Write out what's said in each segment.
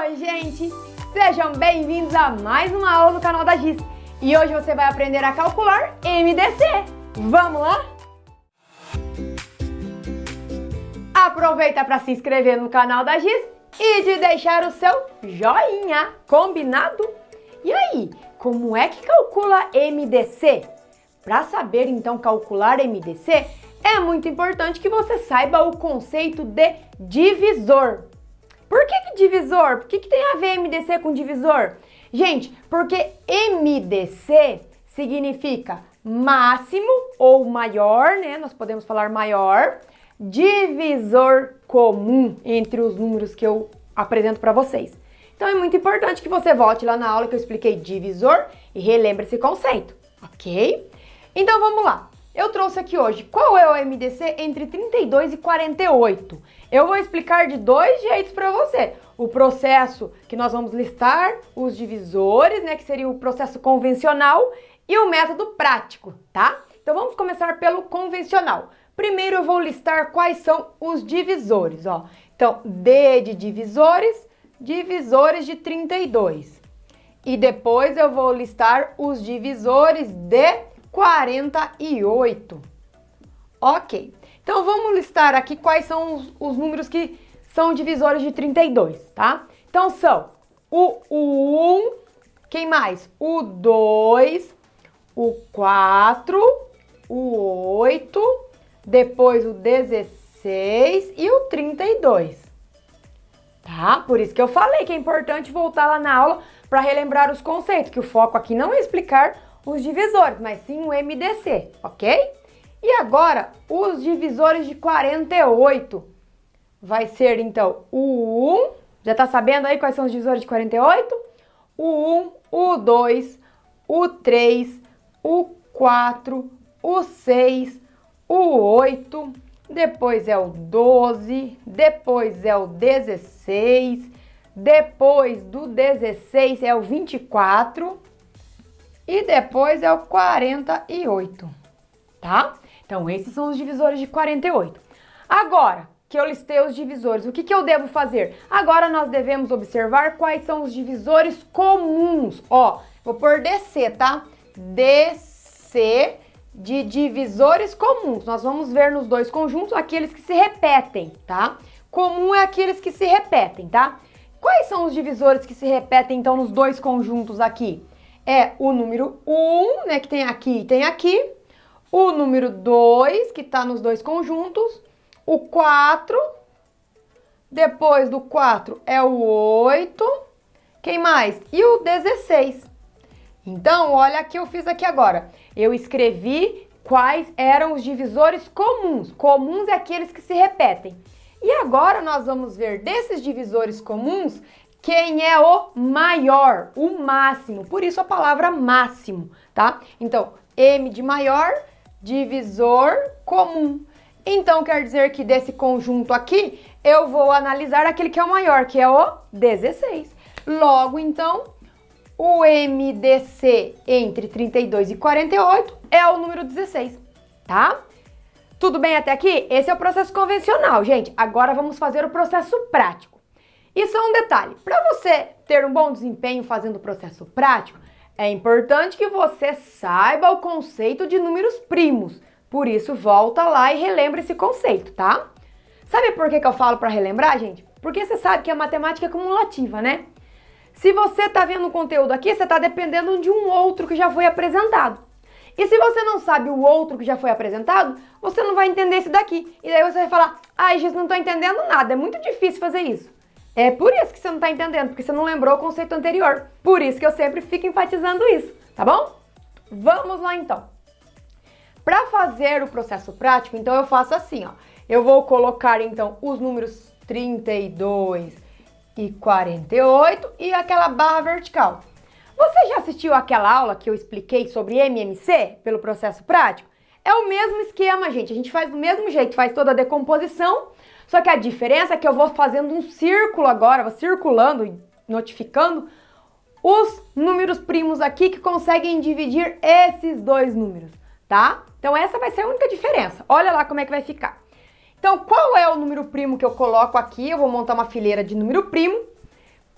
Oi, gente! Sejam bem-vindos a mais uma aula no canal da Giz. E hoje você vai aprender a calcular MDC. Vamos lá? Aproveita para se inscrever no canal da Giz e de deixar o seu joinha, combinado? E aí, como é que calcula MDC? Para saber então calcular MDC, é muito importante que você saiba o conceito de divisor. Por que divisor? Por que tem a ver MDC com divisor? Gente, porque MDC significa máximo ou maior, né? Nós podemos falar maior, divisor comum entre os números que eu apresento para vocês. Então é muito importante que você volte lá na aula que eu expliquei divisor e relembre esse conceito, ok? Então vamos lá. Eu trouxe aqui hoje qual é o MDC entre 32 e 48. Eu vou explicar de dois jeitos para você. O processo que nós vamos listar os divisores, né, que seria o processo convencional, e o método prático, tá? Então vamos começar pelo convencional. Primeiro eu vou listar quais são os divisores, ó. Então, D de divisores, divisores de 32. E depois eu vou listar os divisores de 48. Ok. Então, vamos listar aqui quais são os números que são divisores de 32, tá? Então, são o 1, quem mais? O 2, o 4, o 8, depois o 16 e o 32. Tá? Por isso que eu falei que é importante voltar lá na aula para relembrar os conceitos, que o foco aqui não é explicar os divisores, mas sim o MDC, ok? E agora, os divisores de 48. Vai ser, então, o 1. Já tá sabendo aí quais são os divisores de 48? O 1, o 2, o 3, o 4, o 6, o 8. Depois é o 12. Depois é o 16. Depois do 16 é o 24. E depois é o 48, tá? Então, esses são os divisores de 48. Agora que eu listei os divisores, o que eu devo fazer? Agora nós devemos observar quais são os divisores comuns. Ó, vou pôr DC, tá? DC de divisores comuns. Nós vamos ver nos dois conjuntos aqueles que se repetem, tá? Comum é aqueles que se repetem, tá? Quais são os divisores que se repetem, então, nos dois conjuntos aqui? É o número 1, né, que tem aqui e tem aqui. O número 2, que está nos dois conjuntos. O 4. Depois do 4 é o 8. Quem mais? E o 16. Então, olha o que eu fiz aqui agora. Eu escrevi quais eram os divisores comuns. Comuns é aqueles que se repetem. E agora nós vamos ver desses divisores comuns quem é o maior, o máximo, por isso a palavra máximo, tá? Então, M de maior, divisor comum. Então, quer dizer que desse conjunto aqui, eu vou analisar aquele que é o maior, que é o 16. Logo, então, o MDC entre 32 e 48 é o número 16, tá? Tudo bem até aqui? Esse é o processo convencional, gente. Agora vamos fazer o processo prático. E só um detalhe, para você ter um bom desempenho fazendo o processo prático, é importante que você saiba o conceito de números primos. Por isso, volta lá e relembra esse conceito, tá? Sabe por que eu falo para relembrar, gente? Porque você sabe que a matemática é cumulativa, né? Se você tá vendo o conteúdo aqui, você tá dependendo de um outro que já foi apresentado. E se você não sabe o outro que já foi apresentado, você não vai entender esse daqui. E daí você vai falar, ai, gente, não tô entendendo nada, é muito difícil fazer isso. É por isso que você não tá entendendo, porque você não lembrou o conceito anterior. Por isso que eu sempre fico enfatizando isso, tá bom? Vamos lá então. Para fazer o processo prático, então eu faço assim, ó. Eu vou colocar então os números 32 e 48 e aquela barra vertical. Você já assistiu aquela aula que eu expliquei sobre MMC pelo processo prático? É o mesmo esquema, gente. A gente faz do mesmo jeito, faz toda a decomposição. Só que a diferença é que eu vou fazendo um círculo agora, vou circulando e notificando os números primos aqui que conseguem dividir esses dois números, tá? Então essa vai ser a única diferença. Olha lá como é que vai ficar. Então qual é o número primo que eu coloco aqui? Eu vou montar uma fileira de número primo.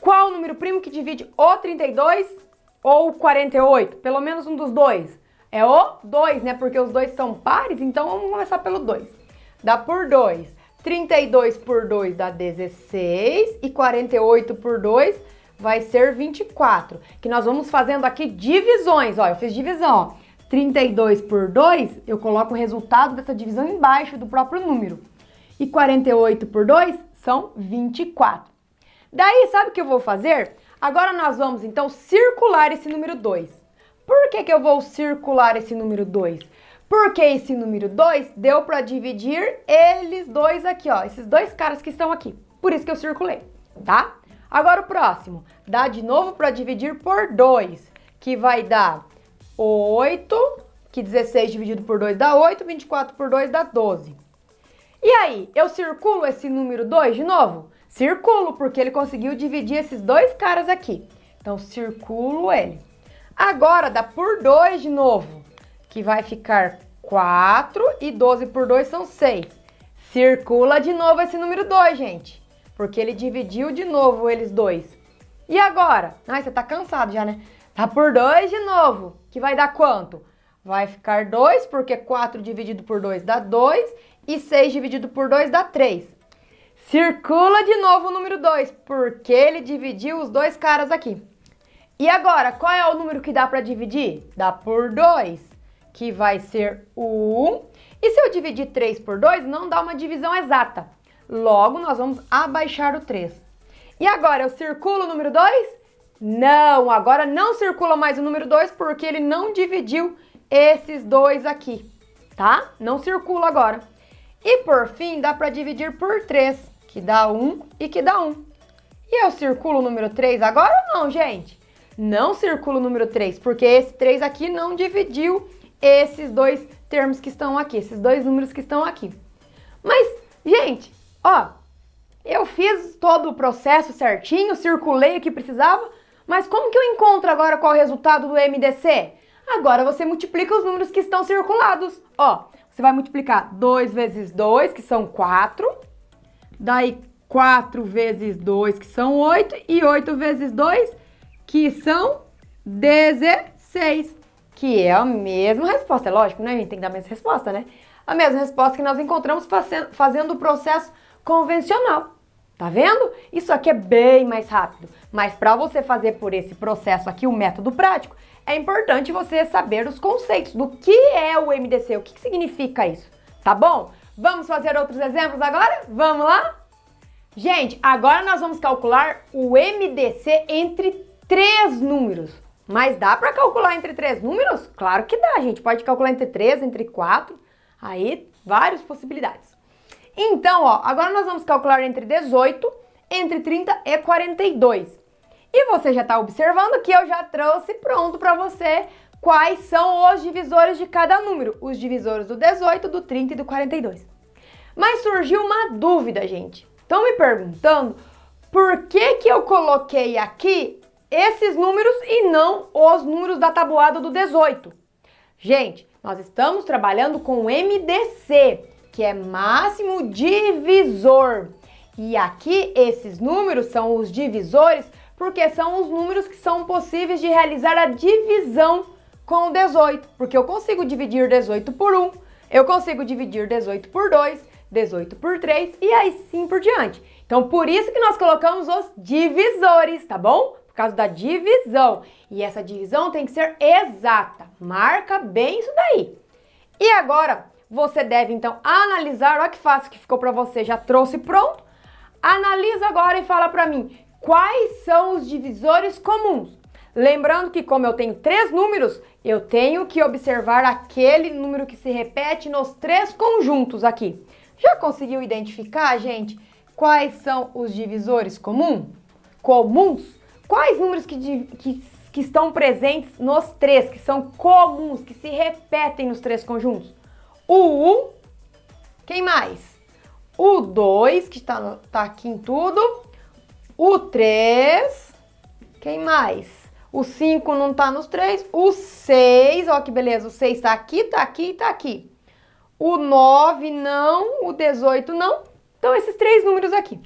qual número primo que divide o 32 ou o 48? Pelo menos um dos dois. É o 2, né? Porque os dois são pares, então vamos começar pelo 2. Dá por 2. 32 por 2 dá 16 e 48 por 2 vai ser 24. Que nós vamos fazendo aqui divisões, ó, eu fiz divisão, ó. 32 por 2, eu coloco o resultado dessa divisão embaixo do próprio número. E 48 por 2 são 24. Daí, sabe o que eu vou fazer? Agora nós vamos, então, circular esse número 2. Por que eu vou circular esse número 2? Porque esse número 2 deu para dividir eles dois aqui, ó. Esses dois caras que estão aqui. Por isso que eu circulei, tá? Agora o próximo. Dá de novo para dividir por 2, que vai dar 8, que 16 dividido por 2 dá 8, 24 por 2 dá 12. E aí, eu circulo esse número 2 de novo? Circulo, porque ele conseguiu dividir esses dois caras aqui. Então, circulo ele. Agora, dá por 2 de novo, que vai ficar 4 e 12 por 2 são 6. Circula de novo esse número 2, gente, porque ele dividiu de novo eles dois. E agora? Ai, você tá cansado já, né? Tá por 2 de novo, que vai dar quanto? Vai ficar 2, porque 4 dividido por 2 dá 2 e 6 dividido por 2 dá 3. Circula de novo o número 2, porque ele dividiu os dois caras aqui. E agora, qual é o número que dá para dividir? Dá por 2, que vai ser 1. E se eu dividir 3 por 2, não dá uma divisão exata. Logo, nós vamos abaixar o 3. E agora, eu circulo o número 2? Não, agora não circula mais o número 2, porque ele não dividiu esses dois aqui, tá? Não circula agora. E por fim, dá para dividir por 3, que dá 1 e que dá 1. E eu circulo o número 3 agora ou não, gente? Não circulo o número 3, porque esse 3 aqui não dividiu esses dois termos que estão aqui, esses dois números que estão aqui. Mas, gente, ó, eu fiz todo o processo certinho, circulei o que precisava, mas como que eu encontro agora qual é o resultado do MDC? Agora você multiplica os números que estão circulados. Ó, você vai multiplicar 2 vezes 2, que são 4, daí 4 vezes 2, que são 8, e 8 vezes 2, que são 16, que é a mesma resposta. É lógico, né? A gente tem que dar a mesma resposta, né? A mesma resposta que nós encontramos fazendo o processo convencional. Tá vendo? Isso aqui é bem mais rápido. Mas para você fazer por esse processo aqui, o método prático, é importante você saber os conceitos do que é o MDC, o que significa isso, tá bom? Vamos fazer outros exemplos agora? Vamos lá? Gente, agora nós vamos calcular o MDC entre 3 números. Mas dá para calcular entre 3 números? Claro que dá, gente. Pode calcular entre 3, entre 4. Aí, várias possibilidades. Então, ó, agora nós vamos calcular entre 18, entre 30 e 42. E você já está observando que eu já trouxe pronto para você quais são os divisores de cada número. Os divisores do 18, do 30 e do 42. Mas surgiu uma dúvida, gente. Estão me perguntando por que eu coloquei aqui esses números e não os números da tabuada do 18. Gente, nós estamos trabalhando com o MDC, que é máximo divisor. E aqui esses números são os divisores porque são os números que são possíveis de realizar a divisão com o 18. Porque eu consigo dividir 18 por 1, eu consigo dividir 18 por 2, 18 por 3 e assim por diante. Então, por isso que nós colocamos os divisores, tá bom? Por causa da divisão. E essa divisão tem que ser exata. Marca bem isso daí. E agora, você deve, então, analisar. Olha que fácil que ficou para você. Já trouxe pronto? Analisa agora e fala para mim quais são os divisores comuns. Lembrando que como eu tenho 3 números, eu tenho que observar aquele número que se repete nos 3 conjuntos aqui. Já conseguiu identificar, gente, quais são os divisores comuns? Quais números que estão presentes nos 3, que são comuns, que se repetem nos 3 conjuntos? O 1, quem mais? O 2, que tá aqui em tudo. O 3, quem mais? O 5 não tá nos 3. O 6, ó que beleza, o 6 tá aqui, tá aqui e tá aqui. O 9 não, o 18 não. Então, esses 3 números aqui.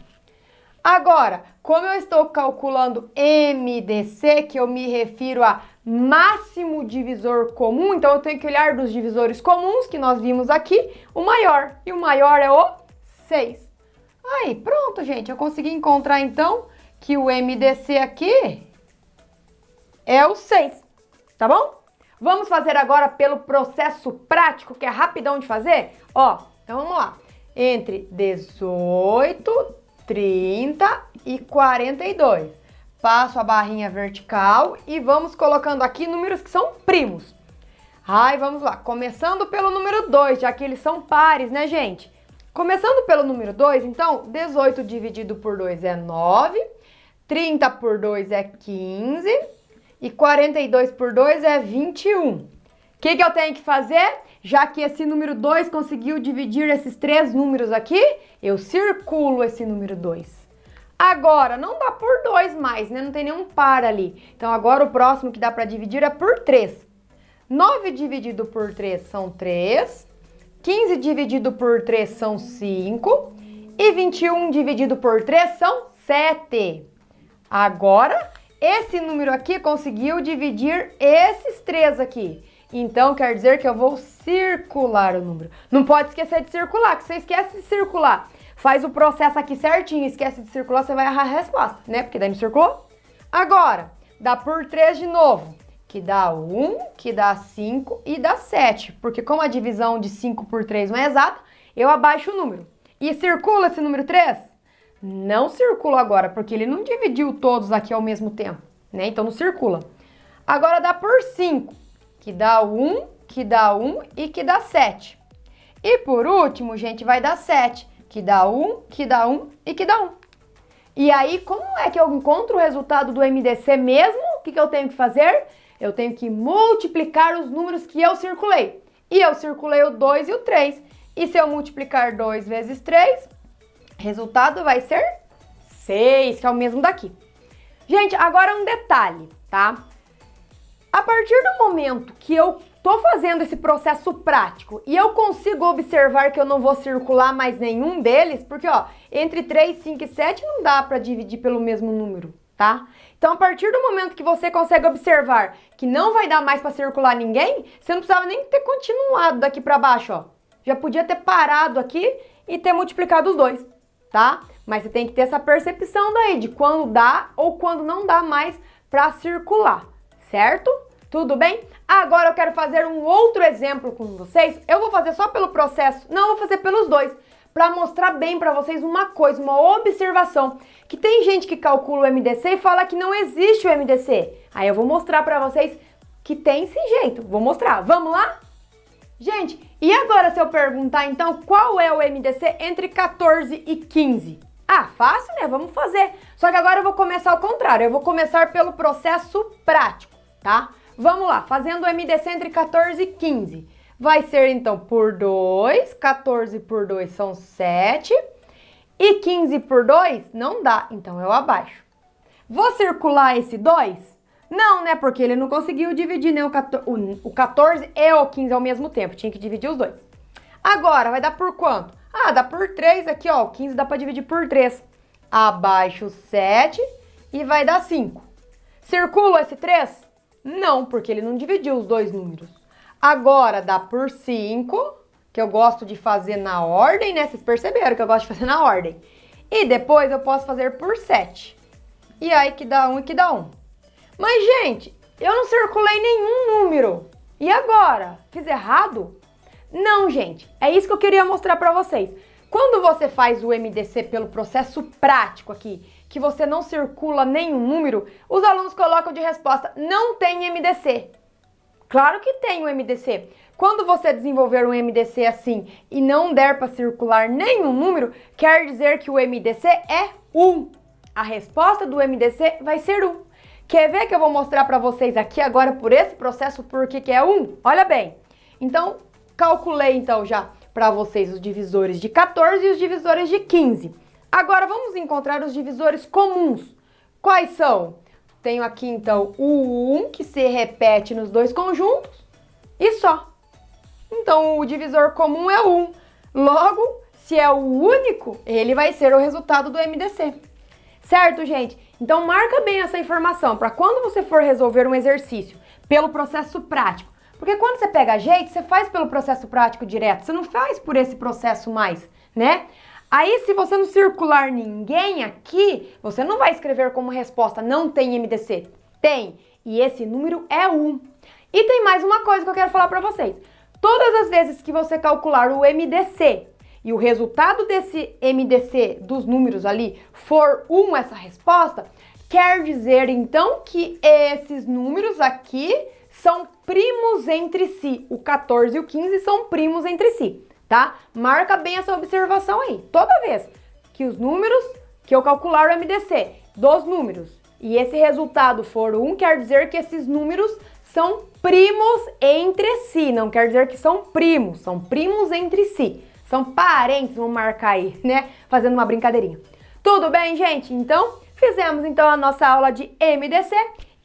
Agora, como eu estou calculando MDC, que eu me refiro a máximo divisor comum, então eu tenho que olhar dos divisores comuns que nós vimos aqui, o maior. E o maior é o 6. Aí, pronto, gente. Eu consegui encontrar, então, que o MDC aqui é o 6, tá bom? Vamos fazer agora pelo processo prático, que é rapidão de fazer? Ó, então vamos lá. Entre 18, 30 e 42. Passo a barrinha vertical e vamos colocando aqui números que são primos. Ai, vamos lá. Começando pelo número 2, já que eles são pares, né, gente? Começando pelo número 2, então, 18 dividido por 2 é 9, 30 por 2 é 15 e 42 por 2 é 21. O que eu tenho que fazer? Já que esse número 2 conseguiu dividir esses três números aqui, eu circulo esse número 2. Agora, não dá por 2 mais, né? Não tem nenhum par ali. Então, agora o próximo que dá para dividir é por 3. 9 dividido por 3 são 3. 15 dividido por 3 são 5. E 21 dividido por 3 são 7. Agora, esse número aqui conseguiu dividir esses 3 aqui. Então, quer dizer que eu vou circular o número. Não pode esquecer de circular, que você esquece de circular. Faz o processo aqui certinho, esquece de circular, você vai errar a resposta, né? Porque daí não circulou. Agora, dá por 3 de novo, que dá 1, que dá 5 e dá 7. Porque como a divisão de 5 por 3 não é exata, eu abaixo o número. E circula esse número 3? Não circula agora, porque ele não dividiu todos aqui ao mesmo tempo, né? Então não circula. Agora dá por 5, que dá 1, que dá 1 e que dá 7. E por último, gente, vai dar 7. Que dá 1, que dá 1 e que dá 1. E aí, como é que eu encontro o resultado do MDC mesmo? O que eu tenho que fazer? Eu tenho que multiplicar os números que eu circulei. E eu circulei o 2 e o 3. E se eu multiplicar 2 vezes 3, resultado vai ser 6, que é o mesmo daqui. Gente, agora um detalhe, tá? A partir do momento que eu tô fazendo esse processo prático e eu consigo observar que eu não vou circular mais nenhum deles, porque, ó, entre 3, 5 e 7 não dá para dividir pelo mesmo número, tá? Então, a partir do momento que você consegue observar que não vai dar mais para circular ninguém, você não precisava nem ter continuado daqui para baixo, ó. Já podia ter parado aqui e ter multiplicado os dois, tá? Mas você tem que ter essa percepção daí de quando dá ou quando não dá mais para circular, certo? Tudo bem? Agora eu quero fazer um outro exemplo com vocês. Eu vou fazer só pelo processo, não, eu vou fazer pelos dois, para mostrar bem para vocês uma coisa, uma observação, que tem gente que calcula o MDC e fala que não existe o MDC. Aí eu vou mostrar para vocês que tem esse jeito. Vou mostrar. Vamos lá? Gente, e agora se eu perguntar então qual é o MDC entre 14 e 15? Ah, fácil, né? Vamos fazer. Só que agora eu vou começar ao contrário. Eu vou começar pelo processo prático, tá? Vamos lá, fazendo o MDC entre 14 e 15. Vai ser, então, por 2, 14 por 2 são 7, e 15 por 2 não dá, então eu abaixo. Vou circular esse 2? Não, né, porque ele não conseguiu dividir nem o 14 e o 15 ao mesmo tempo, tinha que dividir os dois. Agora, vai dar por quanto? Ah, dá por 3 aqui, ó, o 15 dá para dividir por 3. Abaixo o 7 e vai dar 5. Circulo esse 3? Não, porque ele não dividiu os dois números. Agora dá por 5, que eu gosto de fazer na ordem, né? Vocês perceberam que eu gosto de fazer na ordem. E depois eu posso fazer por 7. E aí que dá 1 e que dá 1. Mas, gente, eu não circulei nenhum número. E agora? Fiz errado? Não, gente. É isso que eu queria mostrar pra vocês. Quando você faz o MDC pelo processo prático aqui, que você não circula nenhum número, os alunos colocam de resposta, não tem MDC. Claro que tem o MDC. Quando você desenvolver um MDC assim e não der para circular nenhum número, quer dizer que o MDC é 1. A resposta do MDC vai ser 1. Quer ver que eu vou mostrar para vocês aqui agora por esse processo por que é 1? Olha bem. Então, calculei então já para vocês os divisores de 14 e os divisores de 15. Agora vamos encontrar os divisores comuns. Quais são? Tenho aqui então o 1 que se repete nos dois conjuntos e só. Então o divisor comum é 1. Logo, se é o único, ele vai ser o resultado do MDC. Certo, gente? Então marca bem essa informação para quando você for resolver um exercício pelo processo prático. Porque quando você pega jeito, você faz pelo processo prático direto, você não faz por esse processo mais, né? Aí, se você não circular ninguém aqui, você não vai escrever como resposta, não tem MDC. Tem, e esse número é 1. E tem mais uma coisa que eu quero falar para vocês. Todas as vezes que você calcular o MDC e o resultado desse MDC dos números ali for 1 essa resposta, quer dizer então que esses números aqui são primos entre si. O 14 e o 15 são primos entre si, tá? Marca bem essa observação aí. Toda vez que os números, que eu calcular o MDC dos números e esse resultado for 1, quer dizer que esses números são primos entre si. Não quer dizer que são primos entre si. São parentes, vamos marcar aí, né? Fazendo uma brincadeirinha. Tudo bem, gente? Então, fizemos então a nossa aula de MDC.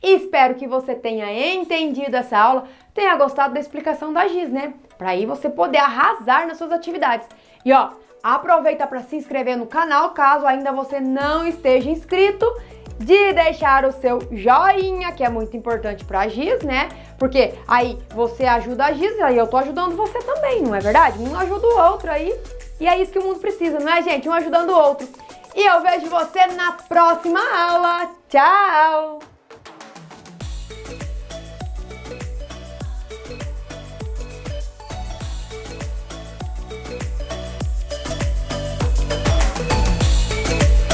Espero que você tenha entendido essa aula, tenha gostado da explicação da Giz, né? Para aí você poder arrasar nas suas atividades. E ó, aproveita para se inscrever no canal, caso ainda você não esteja inscrito, de deixar o seu joinha, que é muito importante para a Giz, né? Porque aí você ajuda a Giz, aí eu tô ajudando você também, não é verdade? Um ajuda o outro aí, e é isso que o mundo precisa, não é, gente? Um ajudando o outro. E eu vejo você na próxima aula. Tchau!